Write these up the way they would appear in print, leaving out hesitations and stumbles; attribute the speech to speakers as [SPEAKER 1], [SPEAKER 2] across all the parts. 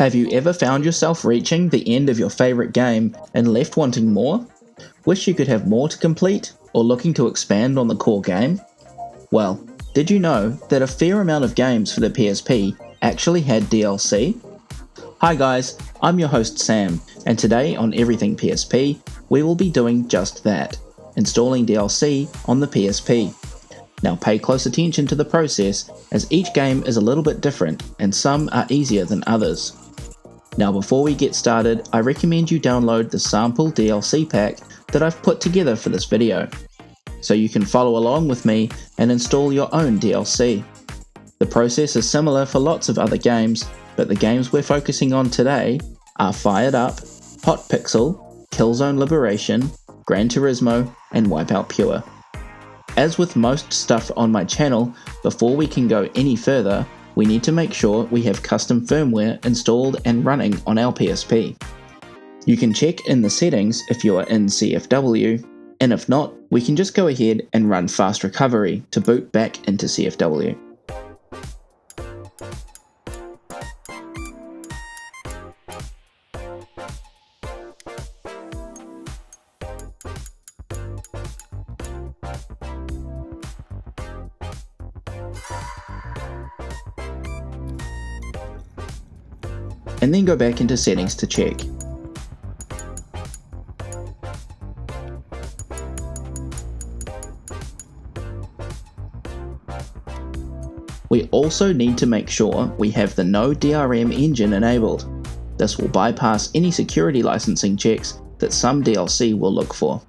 [SPEAKER 1] Have you ever found yourself reaching the end of your favourite game and left wanting more? Wish you could have more to complete, or looking to expand on the core game? Well, did you know that a fair amount of games for the PSP actually had DLC? Hi guys, I'm your host Sam, and today on Everything PSP, we will be doing just that, installing DLC on the PSP. Now pay close attention to the process, as each game is a little bit different and some are easier than others. Now before we get started, I recommend you download the sample DLC pack that I've put together for this video, so you can follow along with me and install your own DLC. The process is similar for lots of other games, but the games we're focusing on today are Fired Up, Hot Pixel, Killzone Liberation, Gran Turismo, and Wipeout Pure. As with most stuff on my channel, before we can go any further, we need to make sure we have custom firmware installed and running on our PSP. You can check in the settings if you are in CFW, and if not, we can just go ahead and run fast recovery to boot back into CFW. And then go back into settings to check. We also need to make sure we have the NoDRM Engine enabled. This will bypass any security licensing checks that some DLC will look for.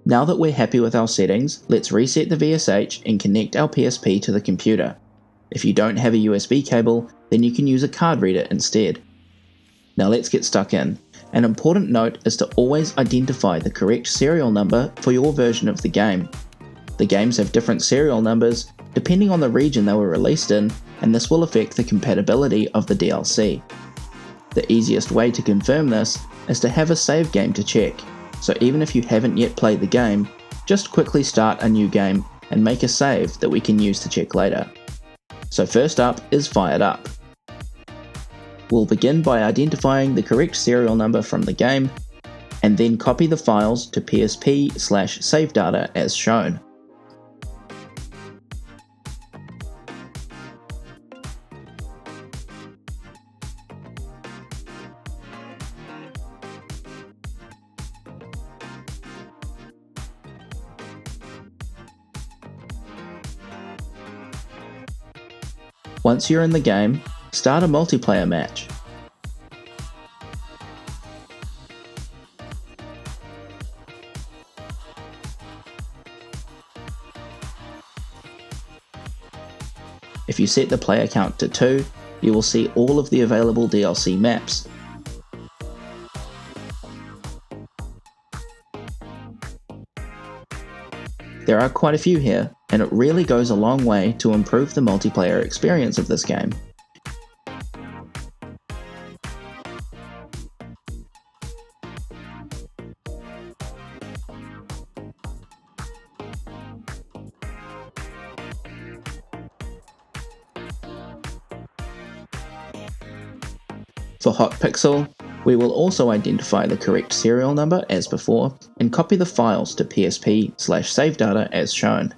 [SPEAKER 1] Now that we're happy with our settings, let's reset the VSH and connect our PSP to the computer. If you don't have a USB cable, then you can use a card reader instead. Now let's get stuck in. An important note is to always identify the correct serial number for your version of the game. The games have different serial numbers depending on the region they were released in, and this will affect the compatibility of the DLC. The easiest way to confirm this is to have a save game to check. So even if you haven't yet played the game, just quickly start a new game and make a save that we can use to check later. So first up is Fired Up. We'll begin by identifying the correct serial number from the game, and then copy the files to PSP/save data as shown. Once you're in the game, start a multiplayer match. If you set the player count to 2, you will see all of the available DLC maps. There are quite a few here, and it really goes a long way to improve the multiplayer experience of this game. For Hot Pixel, we will also identify the correct serial number as before and copy the files to PSP/save data as shown.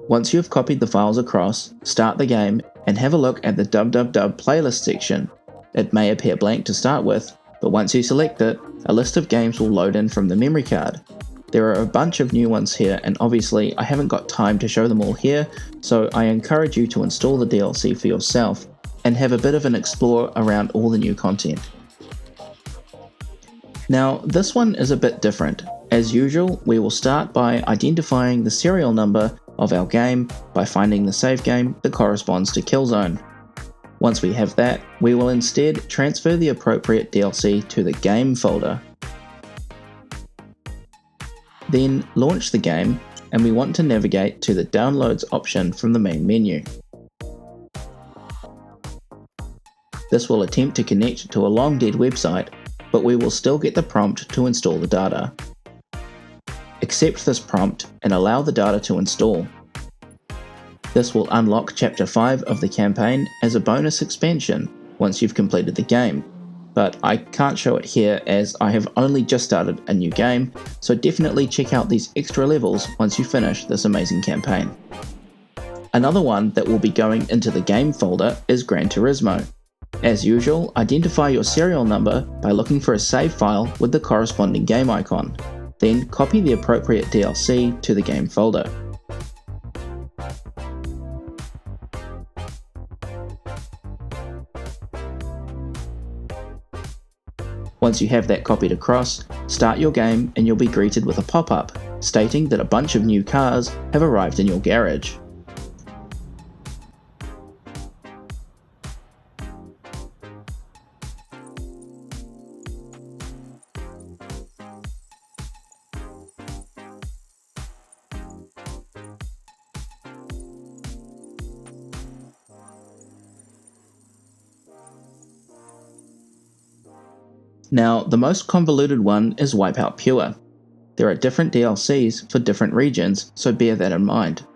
[SPEAKER 1] Once you've copied the files across, start the game and have a look at the www playlist section. It may appear blank to start with, but once you select it, a list of games will load in from the memory card. There are a bunch of new ones here, and obviously I haven't got time to show them all here, so I encourage you to install the DLC for yourself and have a bit of an explore around all the new content. Now, this one is a bit different. As usual, we will start by identifying the serial number of our game by finding the save game that corresponds to Killzone. Once we have that, we will instead transfer the appropriate DLC to the game folder. Then launch the game, and we want to navigate to the Downloads option from the main menu. This will attempt to connect to a long dead website, but we will still get the prompt to install the data. Accept this prompt and allow the data to install. This will unlock Chapter 5 of the campaign as a bonus expansion once you've completed the game, but I can't show it here as I have only just started a new game, so definitely check out these extra levels once you finish this amazing campaign. Another one that will be going into the game folder is Gran Turismo. As usual, identify your serial number by looking for a save file with the corresponding game icon, then copy the appropriate DLC to the game folder. Once you have that copied across, start your game and you'll be greeted with a pop-up stating that a bunch of new cars have arrived in your garage. Now, the most convoluted one is Wipeout Pure. There are different DLCs for different regions, so bear that in mind.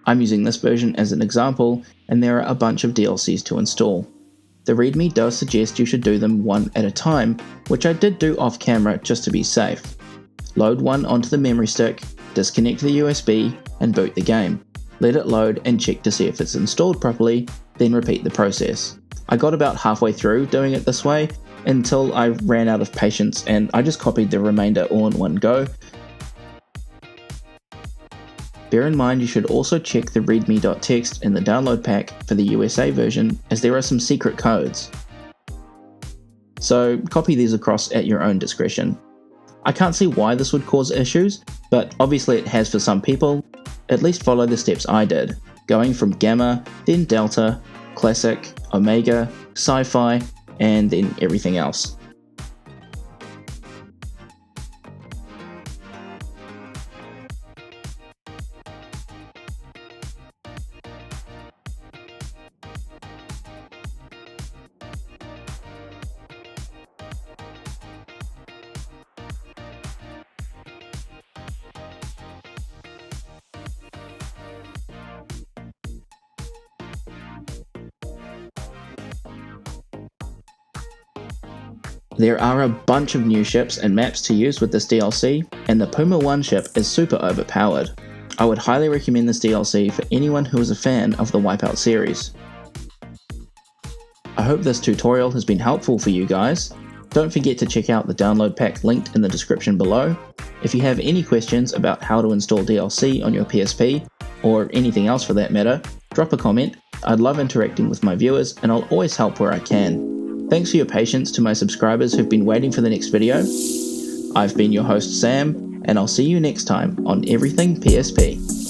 [SPEAKER 1] I'm using this version as an example, and there are a bunch of DLCs to install. The README does suggest you should do them one at a time, which I did do off camera just to be safe. Load one onto the memory stick, disconnect the USB, and boot the game. Let it load and check to see if it's installed properly, then repeat the process. I got about halfway through doing it this way, until I ran out of patience and I just copied the remainder all in one go. Bear in mind you should also check the readme.txt in the download pack for the USA version, as there are some secret codes. So copy these across at your own discretion. I can't see why this would cause issues, but obviously it has for some people. At least follow the steps I did, going from Gamma, then Delta, Classic, Omega, Sci-Fi, and then everything else. There are a bunch of new ships and maps to use with this DLC, and the Puma 1 ship is super overpowered. I would highly recommend this DLC for anyone who is a fan of the Wipeout series. I hope this tutorial has been helpful for you guys. Don't forget to check out the download pack linked in the description below. If you have any questions about how to install DLC on your PSP, or anything else for that matter, drop a comment. I'd love interacting with my viewers, and I'll always help where I can. Thanks for your patience to my subscribers who've been waiting for the next video. I've been your host Sam, and I'll see you next time on Everything PSP.